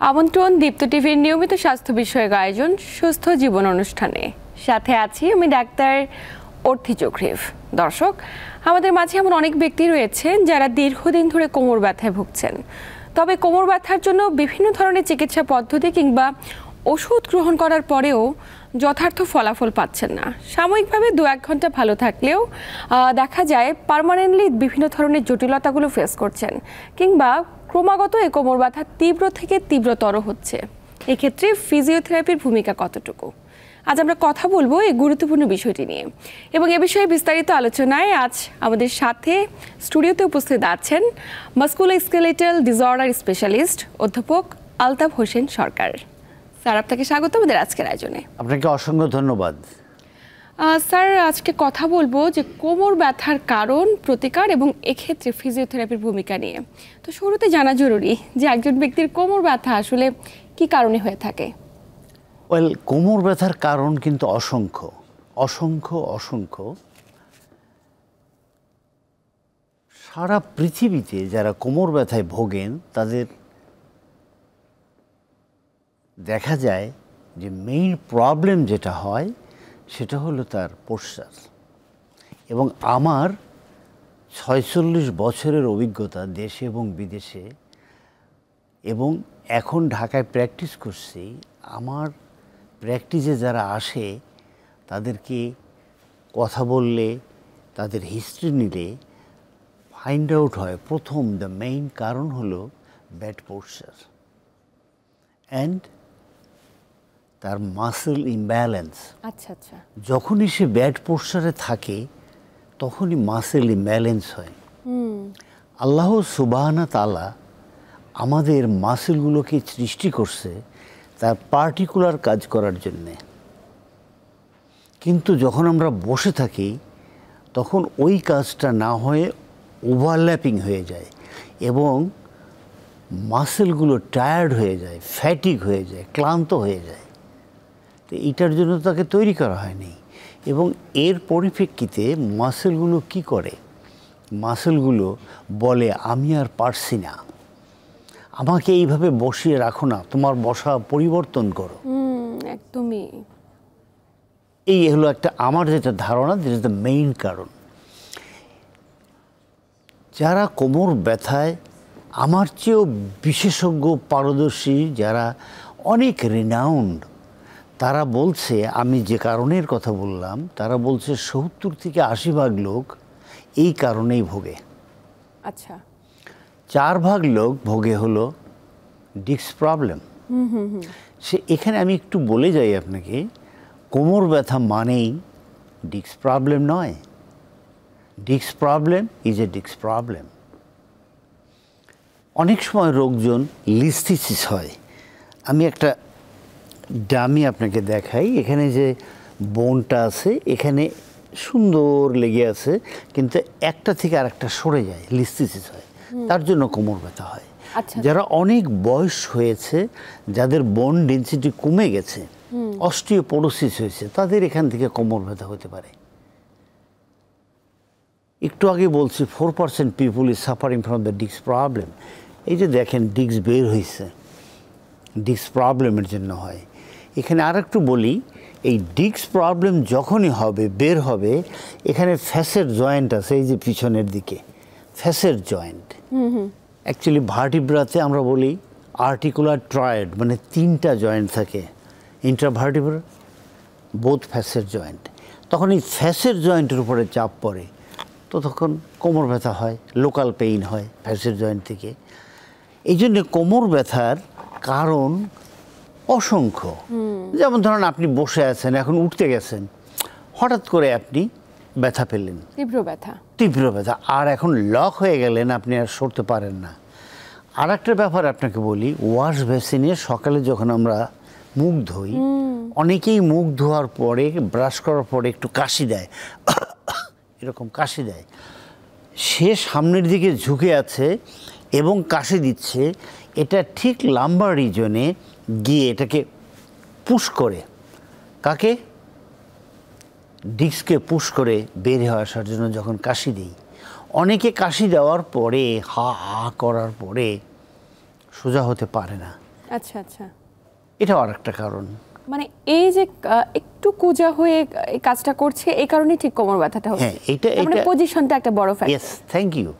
আমন্ত্রণ দীপ্ত টিভির নিয়মিত স্বাস্থ্য বিষয়ক আয়োজন সুস্থ জীবন অনুষ্ঠানে। সাথে আছি আমি ডাক্তার অর্থি চক্রিফ। দর্শক, আমাদের মাঝে এমন অনেক ব্যক্তি রয়েছেন যারা দীর্ঘদিন ধরে কোমর ব্যথায় ভুগছেন। তবে কোমর ব্যথার জন্য বিভিন্ন ধরনের চিকিৎসা পদ্ধতি কিংবা ওষুধ গ্রহণ করার পরেও যথার্থ ফলাফল পাচ্ছেন না। সাময়িকভাবে 2-1 ঘন্টা ভালো থাকলেও দেখা যায় পার্মানেন্টলি বিভিন্ন ধরনের জটিলতাগুলো ফেস করছেন, কিংবা ক্রমাগত এই কোমর ব্যথা তীব্র থেকে তীব্রতর হচ্ছে। এক্ষেত্রে ফিজিওথেরাপির ভূমিকা কতটুকু? আজ আমরা কথা বলবো এই গুরুত্বপূর্ণ বিষয়টি নিয়ে, এবং এ বিষয়ে বিস্তারিত আলোচনায় আজ আমাদের সাথে স্টুডিওতে উপস্থিত আছেন মাসকুলোস্কেলেটাল ডিসঅর্ডার স্পেশালিস্ট অধ্যাপক আলতাফ হোসেন সরকার। স্যার, আপনাকে স্বাগত আমাদের আজকের আয়োজনে। আপনাকে অসংখ্য ধন্যবাদ। স্যার, আজকে কথা বলবো যে কোমর ব্যথার কারণ, প্রতিকার এবং এক্ষেত্রে ফিজিওথেরাপির ভূমিকা নিয়ে। তো শুরুতে জানা জরুরি যে একজন ব্যক্তির কোমর ব্যথা আসলে কি কারণে হয়ে থাকে? কোমর ব্যথার কারণ কিন্তু অসংখ্য অসংখ্য অসংখ্য। সারা পৃথিবীতে যারা কোমর ব্যথায় ভোগেন তাদের দেখা যায় যে মেইন প্রবলেম যেটা হয় সেটা হলো তার পোশ্চার। এবং আমার 46 বছরের অভিজ্ঞতা দেশে এবং বিদেশে, এবং এখন ঢাকায় প্র্যাকটিস করছি। আমার প্র্যাকটিসে যারা আসে তাদেরকে কথা বললে, তাদের হিস্ট্রি নিলে ফাইন্ড আউট হয় প্রথম দ্য মেইন কারণ হলো ব্যাড পোশ্চার অ্যান্ড তার মাসেল ইমব্যালেন্স। আচ্ছা আচ্ছা। যখনই সে ব্যাড পোশ্চারে থাকে তখনই মাসেল ইমব্যালেন্স হয়। আল্লাহ সুবহানাহু তাআলা আমাদের মাসেলগুলোকে সৃষ্টি করছে তার পার্টিকুলার কাজ করার জন্যে, কিন্তু যখন আমরা বসে থাকি তখন ওই কাজটা না হয়ে ওভারল্যাপিং হয়ে যায় এবং মাসেলগুলো টায়ার্ড হয়ে যায়, ফ্যাটিক হয়ে যায়, ক্লান্ত হয়ে যায়। তো এইটার জন্য তাকে তৈরি করা হয়নি। এবং এর পরিপ্রেক্ষিতে মাসেলগুলো কি করে? মাসেলগুলো বলে আমি আর পারছি না, আমাকে এইভাবে বসিয়ে রাখো না, তোমার বসা পরিবর্তন করো। একদমই। এই হলো একটা আমার যেটা ধারণা, যেটা দ্য মেইন কারণ। যারা কোমর ব্যথায় আমার চেয়েও বিশেষজ্ঞ, পারদর্শী, যারা অনেক রিনাউন্ড, তারা বলছে, আমি যে কারণের কথা বললাম, তারা বলছে 70 থেকে 80 ভাগ লোক এই কারণেই ভোগে। আচ্ছা। 4 ভাগ লোক ভোগে হলো ডিস্ক প্রবলেম। এখানে আমি একটু বলে যাই আপনাকে, কোমর ব্যথা মানেই ডিস্ক প্রবলেম নয়। Disc problem is a disc problem. অনেক সময় রোগজন লিস্থিসিস হয়। আমি একটা ডামি আপনাকে দেখাই। এখানে যে বোনটা আছে এখানে সুন্দর লেগে আছে, কিন্তু একটা থেকে আরেকটা সরে যায়, লিস্থিসিস হয়। তার জন্য কোমর ব্যথা হয়। যারা অনেক বয়স হয়েছে, যাদের বোন ডেন্সিটি কমে গেছে, অস্টিওপোরোসিস হয়েছে, তাদের এখান থেকে কোমর ব্যথা হতে পারে। একটু আগে বলছি 4% people is suffering from the disc problem. এই যে দেখেন ডিস্ক বের হয়েছে, ডিস্ক প্রবলেমের জন্য হয়। এখানে আর একটু বলি, এই ডিস্ক প্রবলেম যখনই হবে, বের হবে, এখানে ফ্যাসেট জয়েন্ট আছে, এই যে পিছনের দিকে ফ্যাসেট জয়েন্ট। অ্যাকচুয়ালি ভার্টিব্রাতে আমরা বলি আর্টিকুলার ট্রায়েড, মানে 3টা জয়েন্ট থাকে, ইন্ট্রাভার্টিব্রা, বোথ ফ্যাসেট জয়েন্ট। তখন এই ফ্যাসেট জয়েন্টের উপরে চাপ পড়ে, তো তখন কোমর ব্যথা হয়, লোকাল পেইন হয় ফ্যাসেট জয়েন্ট থেকে। এই জন্যে কোমর ব্যথার কারণ অসংখ্য। যেমন ধরুন আপনি বসে আছেন, এখন উঠতে গেছেন, হঠাৎ করে আপনি ব্যথা পেলেন, তীব্র ব্যথা, আর এখন লক হয়ে গেলেন, আপনি আর সরতে পারেন না। আর একটা ব্যাপার আপনাকে বলি, ওয়াশ বেসিনে সকালে যখন আমরা মুখ ধুই, অনেকেই মুখ ধোয়ার পরে, ব্রাশ করার পরে একটু কাশি দেয়, এরকম কাশি দেয়। সে সামনের দিকে ঝুঁকে আছে এবং কাশি দিচ্ছে, এটা ঠিক লাম্বার রিজনে গিয়ে এটাকে পুশ করে, কাকে? ডিস্ককে পুশ করে বের হয়ে আসার জন্য যখন কাশি দিই, অনেকে কাশি দেওয়ার পরে হা হা করার পরে সোজা হতে পারে না। আচ্ছা আচ্ছা, এটাও আরেকটা কারণ। মানে এই যে একটু কুজা হয়ে এই কাজটা করছে, এই কারণেই ঠিক কোমর ব্যথাটা হচ্ছে। হ্যাঁ, এটা মানে পজিশনটা একটা বড় ফ্যাক্টর। Yes, thank you.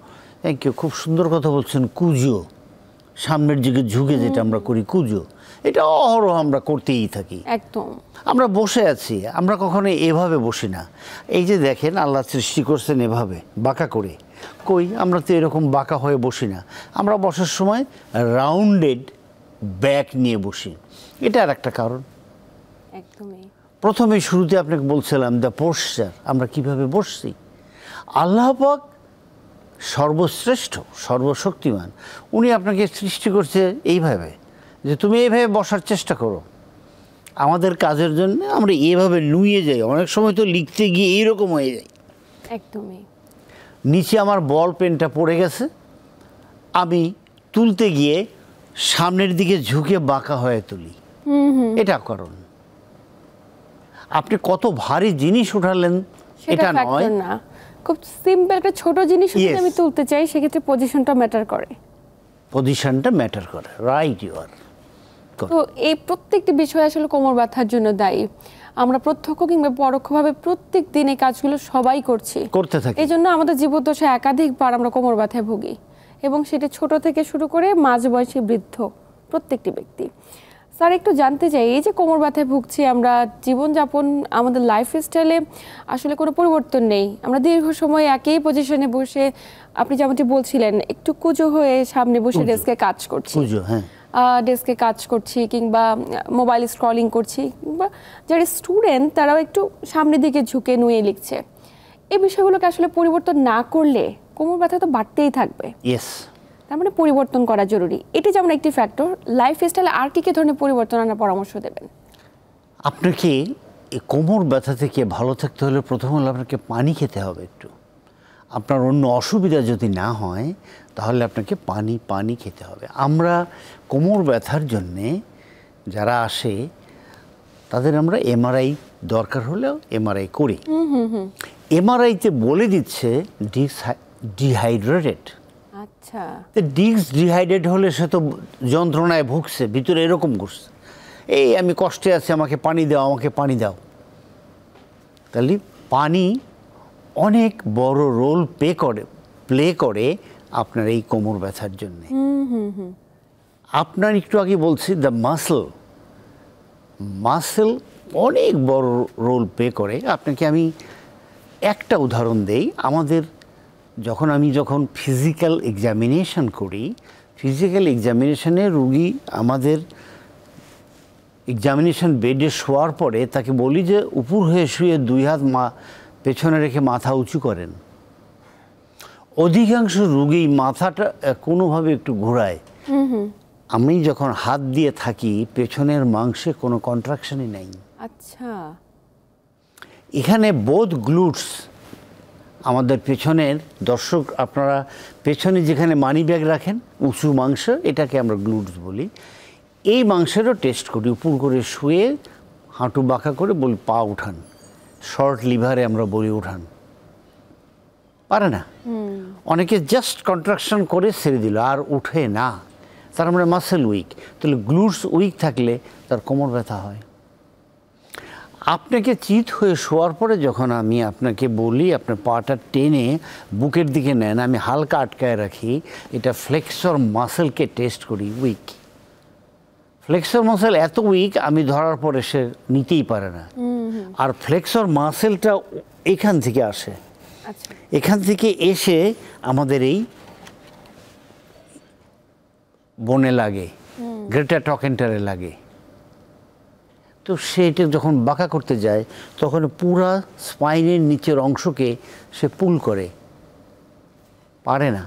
খুব সুন্দর কথা বলছেন। কুজো, সামনের দিকে ঝুঁকে যেটা আমরা করি কুজো, এটা অহরহ আমরা করতেই থাকি। একদম। আমরা বসে আছি, আমরা কখনো এভাবে বসি না। এই যে দেখেন, আল্লাহ সৃষ্টি করছেন এভাবে বাঁকা করে, কই আমরা তো এরকম বাঁকা হয়ে বসি না। আমরা বসার সময় রাউন্ডেড ব্যাক নিয়ে বসি। এটা আর একটা কারণ। একদমই। প্রথমে শুরুতে আপনাকে বলছিলাম দ্য পোশ্চার, আমরা কিভাবে বসছি। আল্লাহ পাক সর্বশ্রেষ্ঠ, সর্বশক্তিমান, উনি আপনাকে সৃষ্টি করছে এইভাবে যে তুমি এইভাবে বসার চেষ্টা করো। আমাদের কাজের জন্য আমরা এইভাবে নুয়ে যাই, অনেক সময় তো লিখতে গিয়ে এইরকম হয়ে যায়। একদমই। নিচে আমার বল পেনটা পড়ে গেছে, আমি তুলতে গিয়ে সামনের দিকে ঝুঁকে বাঁকা হয়ে তুলি। এটা কারণ। আপনি কত ভারী জিনিস উঠালেন এটা নয়, না, খুব সিম্পল একটা ছোট জিনিস যদি আমি তুলতে চাই, সেক্ষেত্রে পজিশনটা ম্যাটার করে। পজিশনটা ম্যাটার করে, রাইট ইউ আর। তো এই প্রত্যেকটি বিষয় আসলে কোমর ব্যথার জন্য দায়ী। আমরা প্রত্যক্ষ কিংবা পরোক্ষভাবে প্রত্যেক দিন এই কাজগুলো সবাই করতে থাকি। এই জন্য আমাদের জীবদ্দশায় একাধিকবার আমরা কোমর ব্যথায় ভুগি, এবং সেটা ছোট থেকে শুরু করে মাঝবয়সী বৃদ্ধ প্রত্যেকটি ব্যক্তি। স্যার, একটু জানতে চাই, এই যে কোমর ব্যথায় ভুগছি আমরা, জীবনযাপন আমাদের লাইফস্টাইলে আসলে কোনো পরিবর্তন নেই, আমরা দীর্ঘ সময় একই পজিশনে বসে, আপনি যেমনটি বলছিলেন, একটু কুজো হয়ে সামনে বসে ডেস্কে কাজ করছি, ডেস্কে কাজ করছি, কিংবা মোবাইল স্ক্রলিং করছি, কিংবা যারা স্টুডেন্ট তারাও একটু সামনের দিকে ঝুঁকে নুয়ে লিখছে। এই বিষয়গুলোকে আসলে পরিবর্তন না করলে কোমর ব্যথা তো বাড়তেই থাকবে। তার মানে পরিবর্তন করা জরুরি। এটি যেমন একটি ফ্যাক্টর, লাইফস্টাইলে আর কি ধরনের পরিবর্তন আনার পরামর্শ দেবেন? আপনাকে এই কোমর ব্যথা থেকে ভালো থাকতে হলে প্রথম হলো আপনাকে পানি খেতে হবে একটু। আপনার অন্য অসুবিধা যদি না হয় তাহলে আপনাকে পানি খেতে হবে। আমরা কোমর ব্যথার জন্যে যারা আসে তাদের আমরা এমআরআই দরকার হলেও এমআরআই করি। এমআরআইতে বলে দিচ্ছে ডিহাইড্রেটেড। আচ্ছা, ডিস্ক ডিহাইড্রেট হলে সে তো যন্ত্রণায় ভুগছে, ভিতরে এরকম করছে, এই আমি কষ্টে আছি, আমাকে পানি দাও, আমাকে পানি দাও। তাহলে পানি অনেক বড় রোল প্লে করে আপনার এই কোমর ব্যথার জন্য। আপনার একটু আগে বলছি দ্য মাসেল অনেক বড় রোল প্লে করে। আপনাকে আমি একটা উদাহরণ দেই। আমি যখন ফিজিক্যাল এক্সামিনেশন করি, ফিজিক্যাল এক্সামিনেশনে রুগী আমাদের এক্সামিনেশন বেডে শোয়ার পরে তাকে বলি যে উপর হয়ে শুয়ে 2 হাত পেছনে রেখে মাথা উঁচু করেন। অধিকাংশ রুগী মাথাটা কোনোভাবে একটু ঘোরায়। আমি যখন হাত দিয়ে থাকি পেছনের মাংসে কোনো কন্ট্রাকশনই নাই। আচ্ছা, এখানে বোথ গ্লুটস, আমাদের পেছনের দর্শক আপনারা পেছনে যেখানে মানি ব্যাগ রাখেন উঁচু মাংস, এটাকে আমরা গ্লুটস বলি। এই মাংসেরও টেস্ট করি। উপর করে শুয়ে হাঁটু বাঁকা করে বলি পা উঠান, শর্ট লিভারে আমরা বলি উঠান, পারে না। অনেকে জাস্ট কন্ট্রাকশন করে ছেড়ে দিল, আর উঠে না, তার মানে মাসেল উইক। তাহলে গ্লুটস উইক থাকলে তার কোমর ব্যথা হয়। আপনাকে চিত হয়ে শোয়ার পরে যখন আমি আপনাকে বলি আপনার পাটা টেনে বুকের দিকে নেন, আমি হালকা আটকায় রাখি, এটা ফ্লেক্সর মাসেলকে টেস্ট করি, উইক। ফ্লেক্সর মাসেল এত উইক আমি ধরার পরে সে নিতেই পারে না। আর ফ্লেক্সর মাসেলটা এখান থেকে আসে, এখান থেকে এসে আমাদের এই বনে লাগে, গ্রেটার টকেন্টারে লাগে। তো সেটা যখন বাঁকা করতে যায় তখন পুরা স্পাইনের নিচের অংশকে সে পুল করে, পারে না।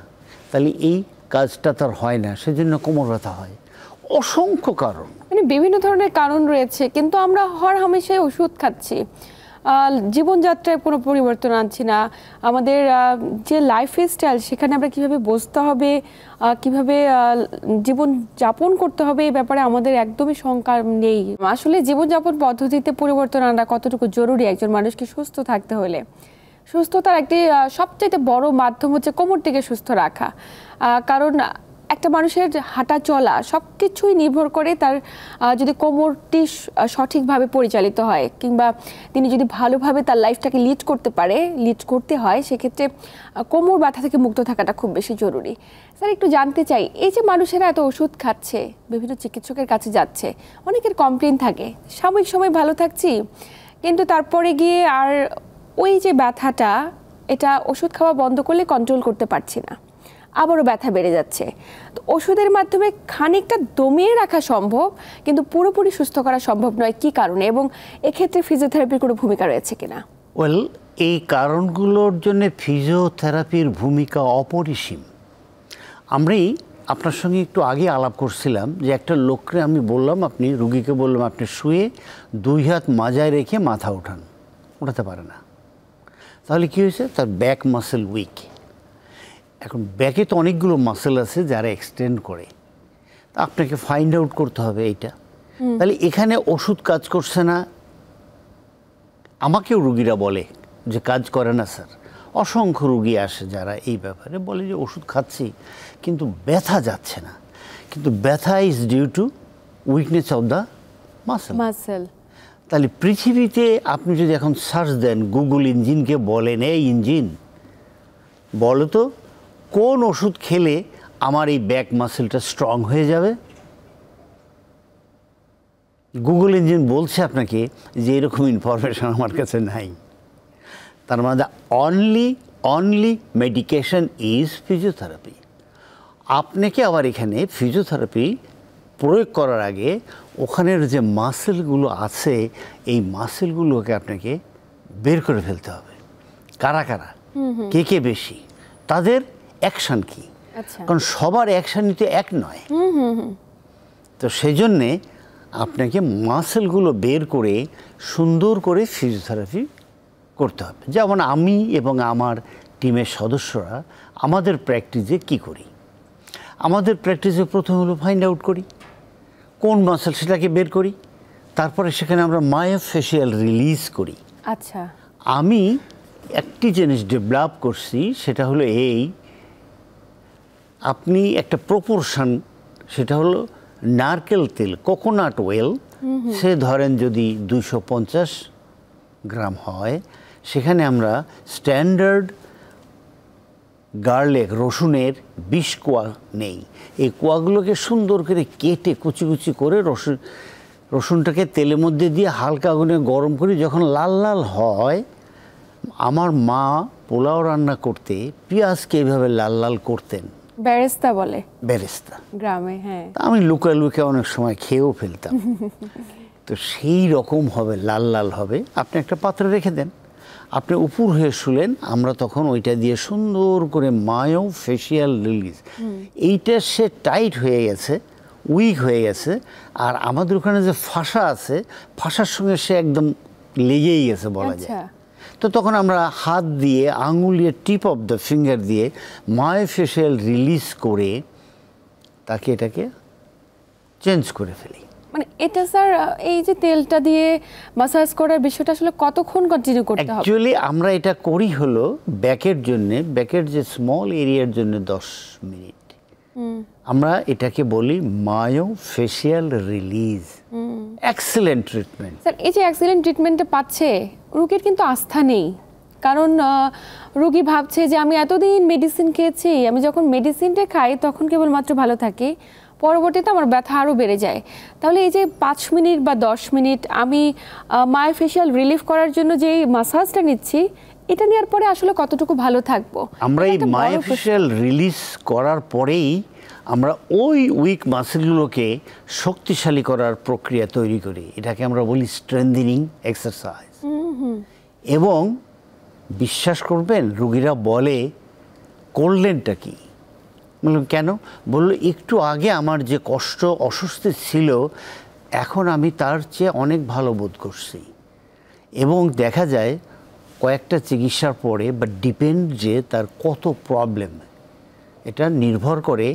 তাহলে এই কাজটা তার হয় না, সেজন্য কোমর ব্যথা হয়। অসংখ্য কারণ, মানে বিভিন্ন ধরনের কারণ রয়েছে, কিন্তু আমরা হরহামেশাই ওষুধ খাচ্ছি। জীবনযাত্রায় কোনো পরিবর্তন আনছি না, আমাদের যে লাইফস্টাইল সেখানে আমরা কিভাবে বসতে হবে, কিভাবে জীবন যাপন করতে হবে, এই ব্যাপারে আমাদের একদমই শঙ্কা নেই। আসলে জীবনযাপন পদ্ধতিতে পরিবর্তন আনা কতটুকু জরুরি একজন মানুষকে সুস্থ থাকতে হলে? সুস্থতার একটি সবচেয়ে বড় মাধ্যম হচ্ছে কোমরটিকে সুস্থ রাখা। কারণ একটা মানুষের হাঁটা চলা সব কিছুই নির্ভর করে তার যদি কোমরটি সঠিকভাবে পরিচালিত হয়, কিংবা তিনি যদি ভালোভাবে তার লাইফটাকে লিড করতে হয়, সেক্ষেত্রে কোমর ব্যথা থেকে মুক্ত থাকাটা খুব বেশি জরুরি। স্যার, একটু জানতে চাই, এই যে মানুষেরা এত ওষুধ খাচ্ছে, বিভিন্ন চিকিৎসকের কাছে যাচ্ছে, অনেকের কমপ্লেন থাকে সাময়িক সময় ভালো থাকছি, কিন্তু তারপরে গিয়ে আর ওই যে ব্যথাটা, এটা ওষুধ খাওয়া বন্ধ করলে কন্ট্রোল করতে পারছি না, আবারও ব্যথা বেড়ে যাচ্ছে। তো ওষুধের মাধ্যমে খানিকটা দমিয়ে রাখা সম্ভব, কিন্তু পুরোপুরি সুস্থ করা সম্ভব নয়। কি কারণে, এবং এক্ষেত্রে ফিজিওথেরাপির কোনো ভূমিকা রয়েছে কিনা? ওয়েল, এই কারণগুলোর জন্য ফিজিওথেরাপির ভূমিকা অপরিসীম। আমরাই আপনার সঙ্গে একটু আগে আলাপ করছিলাম যে একটা লোককে আমি বললাম, আপনি রুগীকে বললাম আপনি শুয়ে 2 হাত মাজায় রেখে মাথা উঠাতে পারে না। তাহলে কী হয়েছে? তার ব্যাক মাসেল উইক। এখন ব্যাকে তো অনেকগুলো মাসেল আছে যারা এক্সটেন্ড করে, তা আপনাকে ফাইন্ড আউট করতে হবে এইটা। তাহলে এখানে ওষুধ কাজ করছে না। আমাকেও রুগীরা বলে যে কাজ করে না স্যার। অসংখ্য রুগী আসে যারা এই ব্যাপারে বলে যে ওষুধ খাচ্ছি কিন্তু ব্যথা যাচ্ছে না। কিন্তু ব্যথা is due to weakness of the muscle. তাহলে পৃথিবীতে আপনি যদি এখন সার্চ দেন, গুগল ইঞ্জিনকে বলেন, এই ইঞ্জিন বলো তো কোন ওষুধ খেলে আমার এই ব্যাক মাসেলটা স্ট্রং হয়ে যাবে। গুগল ইঞ্জিন বলছে আপনাকে যে এরকম ইনফরমেশন আমার কাছে নাই। তার মানে অনলি মেডিকেশন ইজ ফিজিওথেরাপি। আপনাকে আবার এখানে ফিজিওথেরাপি প্রয়োগ করার আগে ওখানের যে মাসেলগুলো আছে, এই মাসেলগুলোকে আপনাকে বের করে ফেলতে হবে। কারা কারা, কে কে বেশি, তাদের অ্যাকশান কী। কারণ সবার অ্যাকশান নিতে এক নয়। তো সেই জন্যে আপনাকে মাসেলগুলো বের করে সুন্দর করে ফিজিওথেরাপি করতে হবে। যেমন আমি এবং আমার টিমের সদস্যরা আমাদের প্র্যাকটিসে কি করি, আমাদের প্র্যাকটিসে প্রথমে হলো ফাইন্ড আউট করি কোন মাসেল, সেটাকে বের করি। তারপরে সেখানে আমরা মায়োফেশিয়াল রিলিজ করি। আচ্ছা, আমি একটি জিনিস ডেভেলপ করছি, সেটা হলো এই, আপনি একটা প্রপোর্শন, সেটা হলো নারকেল তেল, কোকোনাট অয়েল, সে ধরেন যদি 250 গ্রাম হয়, সেখানে আমরা স্ট্যান্ডার্ড গার্লিক, রসুনের 20 কোয়া নেই। এই কোয়াগুলোকে সুন্দর করে কেটে কুচি কুচি করে রসুনটাকে তেলের মধ্যে দিয়ে হালকা আগুনে গরম করি। যখন লাল লাল হয়, আমার মা পোলাও রান্না করতে পেঁয়াজকে এইভাবে লাল লাল করতেন, বেরেস্তা বলে, বেরেস্তা গ্রামে। হ্যাঁ, আমি লুকায় লুকায় অনেক সময় খেয়েও ফেলতাম। তো সেই রকম হবে, লাল লাল হবে। আপনি একটা পাত্রে রেখে দেন, আপনি উপর হয়ে শুলেন, আমরা তখন ওইটা দিয়ে সুন্দর করে মায়োফেশিয়াল রিলিজ, এইটা সে টাইট হয়ে গেছে, উইক হয়ে গেছে, আর আমাদের ওখানে যে ফাঁসা আছে, ফাঁসার সঙ্গে সে একদম লেগেই গেছে বলা যায়। তো তখন আমরা হাত দিয়ে, আঙুলের টিপ অফ দ্য ফিঙ্গার দিয়ে মায়োফেশিয়াল রিলিজ করে তাকে এটাকে চেঞ্জ করে ফেলি। মানে এটা স্যার, এই যে তেলটা দিয়ে মাসাজ করার বিষয়টা আসলে কতক্ষণ কন্টিনিউ করতে হবে? অ্যাকচুয়ালি আমরা এটা করি হলো ব্যাকের জন্য, ব্যাকের যে স্মল এরিয়ার জন্য 10 মিনিট। আমরা এটাকে বলি myofascial release. Excellent treatment sir. এই যে এক্সেলেন্ট ট্রিটমেন্টটা পাচ্ছে, রোগীর কিন্তু আস্থা নেই। কারণ রোগী ভাবছে যে আমি এতদিন মেডিসিন খেয়েছি, আমি যখন মেডিসিনটা খাই তখন কেবলমাত্র ভালো থাকি, পরবর্তীতে আমার ব্যথা আরও বেড়ে যায়। তাহলে এই যে 5 মিনিট বা 10 মিনিট আমি মায়োফেশিয়াল রিলিফ করার জন্য যে মাসাজটা নিচ্ছি, এটা নেওয়ার পরে আসলে কতটুকু ভালো থাকবো? আমরা এই মায়োফেশিয়াল রিলিজ করার পরেই আমরা ওই উইক মাসেলগুলোকে শক্তিশালী করার প্রক্রিয়া তৈরি করি। এটাকে আমরা বলি স্ট্রেংথেনিং এক্সারসাইজ। এবং বিশ্বাস করবেন, রোগীরা বলে করলেনটা কি? বললাম কেন? বললো একটু আগে আমার যে কষ্ট অস্বস্তি ছিল, এখন আমি তার চেয়ে অনেক ভালো বোধ করছি। এবং দেখা যায় কয়েকটা চিকিৎসার পরে বা ডিপেন্ড যে তার কত প্রবলেম, এটা নির্ভর করে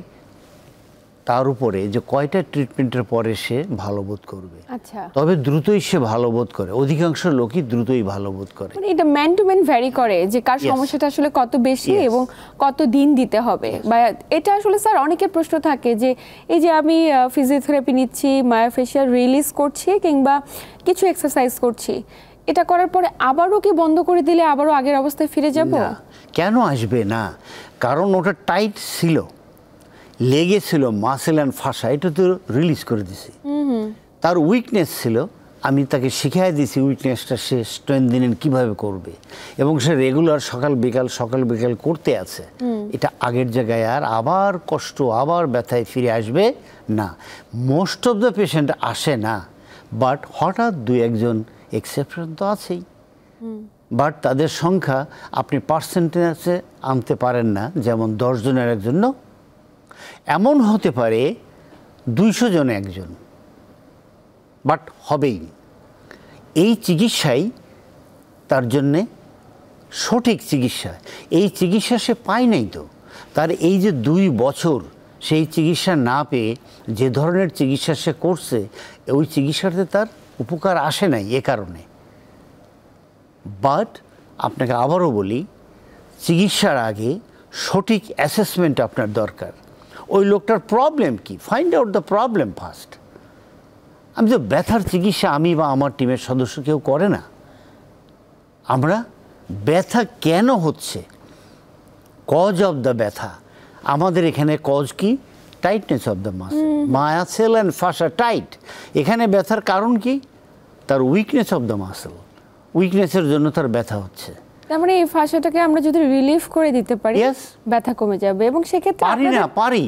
তার উপরে যে কয়টা ট্রিটমেন্টের পরে সে ভালো বোধ করবে। আচ্ছা, তবে দ্রুতই সে ভালো বোধ করে, অধিকাংশ লোকই দ্রুতই ভালো বোধ করে। মানে এটা ম্যান টু ম্যান ভ্যারি করে যে কার সমস্যাটা আসলে কত বেশি এবং কত দিন দিতে হবে। বা এটা আসলে স্যার অনেকের প্রশ্ন থাকে যে এই যে আমি ফিজিওথেরাপি নিচ্ছি, মায়োফেশিয়াল রিলিজ করছি কিংবা কিছু এক্সারসাইজ করছি, এটা করার পরে আবারও কি বন্ধ করে দিলে আবারও আগের অবস্থায় ফিরে যাব? না, কেন আসবে না? কারণ ওটা টাইট ছিল, লেগেছিল, মাসেল অ্যান্ড ফাসা, এটা তো রিলিজ করে দিছি। তার উইকনেস ছিল, আমি তাকে শিখিয়ে দিয়েছি উইকনেসটা সে স্ট্রেংথেনিং কীভাবে করবে, এবং সে রেগুলার সকাল বিকাল করতে আছে। এটা আগের জায়গায় আর আবার কষ্ট, আবার ব্যথায় ফিরে আসবে না। মোস্ট অফ দ্য পেশেন্ট আসে না, বাট হঠাৎ দুই একজন এক্সেপশন তো আছেই। বাট তাদের সংখ্যা আপনি পার্সেন্টেজে আনতে পারেন না, যেমন 10 জনের একজন, এমন হতে পারে 200 জনে একজন, বাট হবেই। এই চিকিৎসাই তার জন্যে সঠিক চিকিৎসা। এই চিকিৎসা সে পায় নাই, তো তার এই যে 2 বছর সেই চিকিৎসা না পেয়ে যে ধরনের চিকিৎসা সে করছে, ওই চিকিৎসাতে তার উপকার আসে নাই এ কারণে। বাট আপনাকে আবারও বলি, চিকিৎসার আগে সঠিক অ্যাসেসমেন্ট আপনার দরকার। ওই লোকটার প্রবলেম কি, find out the problem first. আমি তো ব্যথার চিকিৎসা আমি বা আমার টিমের সদস্য কেউ করে না। আমরা ব্যথা কেন হচ্ছে, কজ অফ দ্য ব্যথা, আমাদের এখানে কজ কি, tightness of the muscle, muscle and ফাসা tight. এখানে ব্যথার কারণ কি, তার উইকনেস অফ দ্য মাসেল, উইকনেসের জন্য তার ব্যথা হচ্ছে। তার মানে এই ফাসাটাকে আমরা যদি রিলিফ করে দিতে পারি, ব্যথা কমে যাবে। এবং সেক্ষেত্রে পারি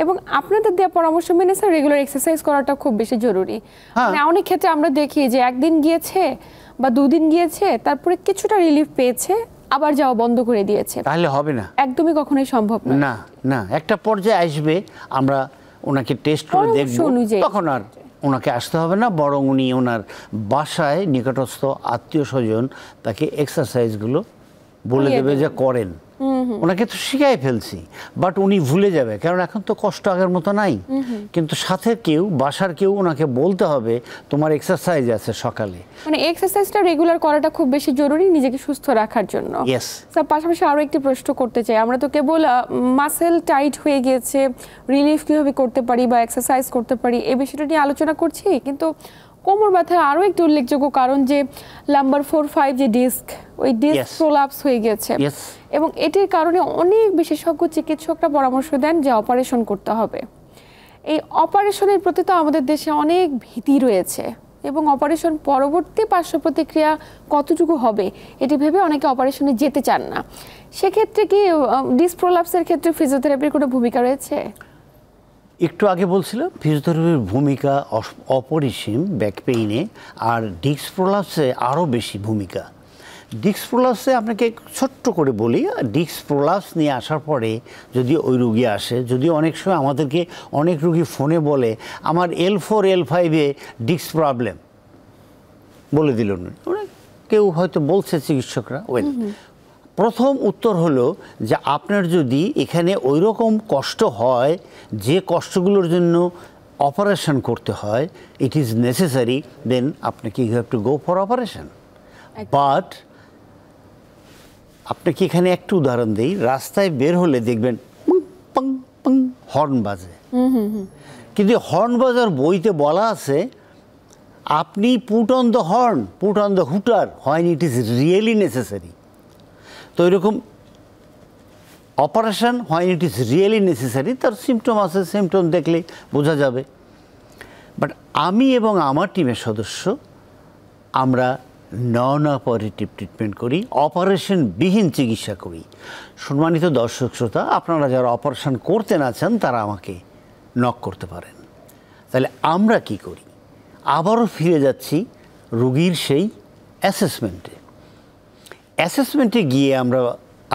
এবং আপনাদের দেওয়া পরামর্শ মেনে স্যার রেগুলার এক্সারসাইজ করাটা খুব বেশি জরুরি। মানে অনেক ক্ষেত্রে আমরা দেখি যে একদিন গিয়েছে বা 2 দিন গিয়েছে, তারপরে কিছুটা রিলিফ পেয়েছে, আবার যাওয়া বন্ধ করে দিয়েছে। তাহলে হবে না, একদমই কখনোই সম্ভব না। না, একটা পর্যায়ে আসবে, আমরা ওনাকে টেস্ট করে দেখব, তখন আর ওনাকে আসতে হবে না, বরং উনি ওনার বাসায় নিকটস্থ আত্মীয় স্বজন তাকে এক্সারসাইজগুলো বলে দেবে যে করেন। ওনাকে তো শিখাই ফেলছি, বাট উনি ভুলে যাবে, কারণ এখন তো কষ্ট আগের মতো নাই। কিন্তু সাথে কেউ, বাসার কেউ ওনাকে বলতে হবে তোমার এক্সারসাইজ আছে সকালে। মানে এক্সারসাইজটা রেগুলার করাটা খুব বেশি জরুরি নিজেকে সুস্থ রাখার জন্য। স্যার পাশাপাশি আরও একটি প্রশ্ন করতে চাই, আমরা তো কেবল মাসেল টাইট হয়ে গিয়েছে, রিলিফ কীভাবে করতে পারি বা এক্সারসাইজ করতে পারি এই বিষয়টা নিয়ে আলোচনা করছি, কিন্তু কোমর ব্যথার আরও একটি উল্লেখযোগ্য কারণ যে লাম্বার 4-5 যে ডিস্ক, ওই ডিস্ক প্রোলাপস হয়ে গেছে, এবং এটির কারণে অনেক বিশেষজ্ঞ চিকিৎসকরা পরামর্শ দেন যে অপারেশন করতে হবে। এই অপারেশনের প্রতি তো আমাদের দেশে অনেক ভীতি রয়েছে, এবং অপারেশন পরবর্তী পার্শ্ব প্রতিক্রিয়া কতটুকু হবে এটি ভেবে অনেকে অপারেশনে যেতে চান না। সেক্ষেত্রে কি ডিস্ক প্রোলাপসের ক্ষেত্রে ফিজিওথেরাপির কোনো ভূমিকা রয়েছে? একটু আগে বলছিলাম ফিজিওথেরাপির ভূমিকা অপরিসীম ব্যাক পেইনে, আর ডিস্ক প্রোলাপসে আরও বেশি ভূমিকা। ডিস্ক প্রোলাপসে আপনাকে ছোট্ট করে বলি, ডিস্ক প্রোলাপস নিয়ে আসার পরে যদি ওই রুগী আসে, যদি অনেক সময় আমাদেরকে অনেক রুগী ফোনে বলে আমার L4 L5-এ ডিস্ক প্রবলেম বলে দিল না, কেউ হয়তো বলছে চিকিৎসকরা। প্রথম উত্তর হলো যে আপনার যদি এখানে ওই রকম কষ্ট হয় যে কষ্টগুলোর জন্য অপারেশন করতে হয়, ইট ইজ নেসেসারি, দেন আপনাকে you have to go for operation. But আপনাকে এখানে একটু উদাহরণ দিই, রাস্তায় বের হলে দেখবেন পং পং হর্ন বাজে, কিন্তু হর্ন বাজার বইতে বলা আছে আপনি put on the horn, put on the hooter, when it is really necessary. তো এরকম operation when it is really necessary, তার সিমটম আছে, সিমটম দেখলে বোঝা যাবে। বাট আমি এবং আমার টিমের সদস্য আমরা নন অপারেটিভ ট্রিটমেন্ট করি, অপারেশনবিহীন চিকিৎসা করি। সম্মানিত দর্শক শ্রোতা, আপনারা যারা অপারেশন করতে না চান তারা আমাকে নক করতে পারেন। তাহলে আমরা কি করি, আবারও ফিরে যাচ্ছি রোগীর সেই অ্যাসেসমেন্টে গিয়ে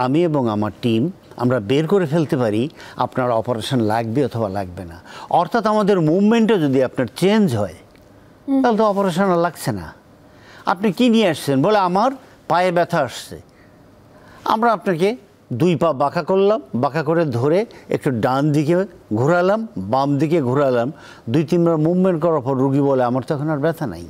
আমি এবং আমার টিম আমরা বের করে ফেলতে পারি আপনার অপারেশন লাগবে অথবা লাগবে না। অর্থাৎ আমাদের মুভমেন্টও যদি আপনার চেঞ্জ হয় তাহলে তো অপারেশন লাগছে না। আপনি কি নিয়ে আসছেন? বলে আমার পায়ে ব্যথা আসছে। আমরা আপনাকে 2 পা বাঁকা করলাম, বাঁকা করে ধরে একটু ডান দিকে ঘোরালাম, বাম দিকে ঘোরালাম, 2-3 বার মুভমেন্ট করার পর রুগী বলে আমার তো এখন আর ব্যথা নাই।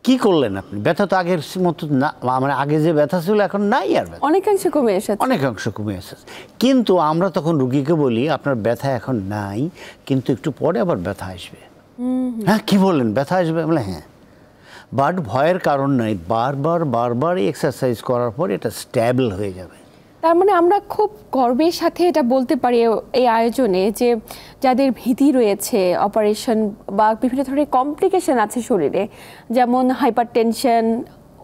কি করলেন আপনি? ব্যথা তো আগের মতো না, মানে আগে যে ব্যথা ছিল এখন নাই আর ব্যথা, অনেকাংশে কমে এসেছে। অনেকাংশ কমে এসেছে। কিন্তু আমরা তখন রুগীকে বলি আপনার ব্যথা এখন নাই, কিন্তু একটু পরে আবার ব্যথা আসবে। হ্যাঁ, কি বললেন? ব্যথা আসবে? বলে হ্যাঁ। বাট ভয়ের কারণ নাই, বারবার এক্সারসাইজ করার পর এটা স্ট্যাবল হয়ে যাবে। তার মানে আমরা খুব গর্বের সাথে এটা বলতে পারি এই আয়োজনে যে যাদের ভীতি রয়েছে অপারেশন বা বিভিন্ন ধরনের কমপ্লিকেশন আছে শরীরে, যেমন হাইপারটেনশন,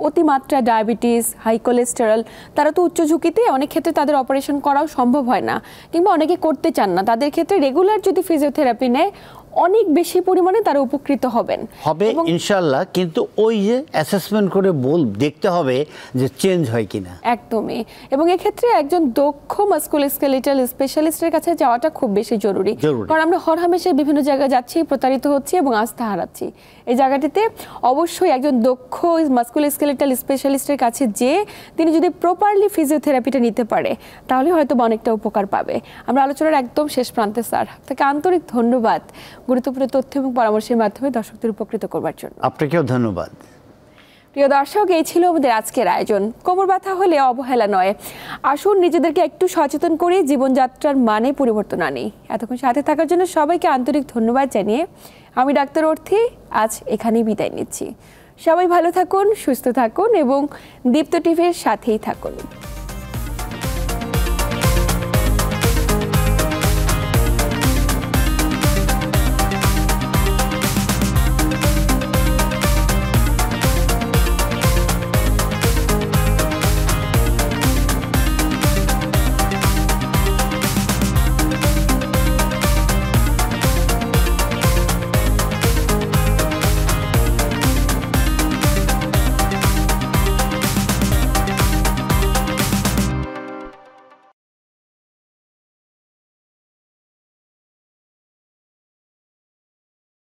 অতিমাত্রা ডায়াবেটিস, হাই কোলেস্টেরল, তারা তো উচ্চ ঝুঁকিতে, অনেক ক্ষেত্রে তাদের অপারেশন করাও সম্ভব হয় না, কিংবা অনেকে করতে চান না। তাদের ক্ষেত্রে রেগুলার যদি ফিজিওথেরাপি নেয় অনেক বেশি পরিমাণে তারা উপকৃত হবে ইনশাল্লাহ। কিন্তু ওই যে অ্যাসেসমেন্ট করে দেখতে হবে যে চেঞ্জ হয় কিনা। একদমই। এবং এক্ষেত্রে একজন দক্ষ মাস্কুলোস্কেলেটাল স্পেশালিস্টের কাছে যাওয়াটা খুব বেশি জরুরি। কারণ আমরা হরহামেশা বিভিন্ন জায়গায় যাচ্ছি, প্রতারিত হচ্ছি এবং আস্থা হারাচ্ছি। এই জায়গাটিতে অবশ্যই একজন দক্ষ মাস্কুলোস্কেলেটাল স্পেশালিস্টের কাছে যে তিনি যদি প্রপারলি ফিজিওথেরাপিটা নিতে পারে তাহলে হয়তো অনেকটা উপকার পাবে। আমরা আলোচনার একদম শেষ প্রান্তে স্যার, আপনাকে আন্তরিক ধন্যবাদ গুরুত্বপূর্ণ তথ্য এবং পরামর্শের মাধ্যমে দর্শকদের উপকৃত করবার জন্য। আপনাকেও ধন্যবাদ। প্রিয় দর্শক, এই ছিল আমাদের আজকের আয়োজন। কোমর ব্যথা হলে অবহেলা নয়, আসুন নিজেদেরকে একটু সচেতন করে জীবনযাত্রার মানে পরিবর্তন আনি। এতক্ষণ সাথে থাকার জন্য সবাইকে আন্তরিক ধন্যবাদ জানিয়ে আমি ডাক্তার অর্থী আজ এখানেই বিদায় নিচ্ছি। সবাই ভালো থাকুন, সুস্থ থাকুন এবং দীপ্ত টিভির সাথেই থাকুন।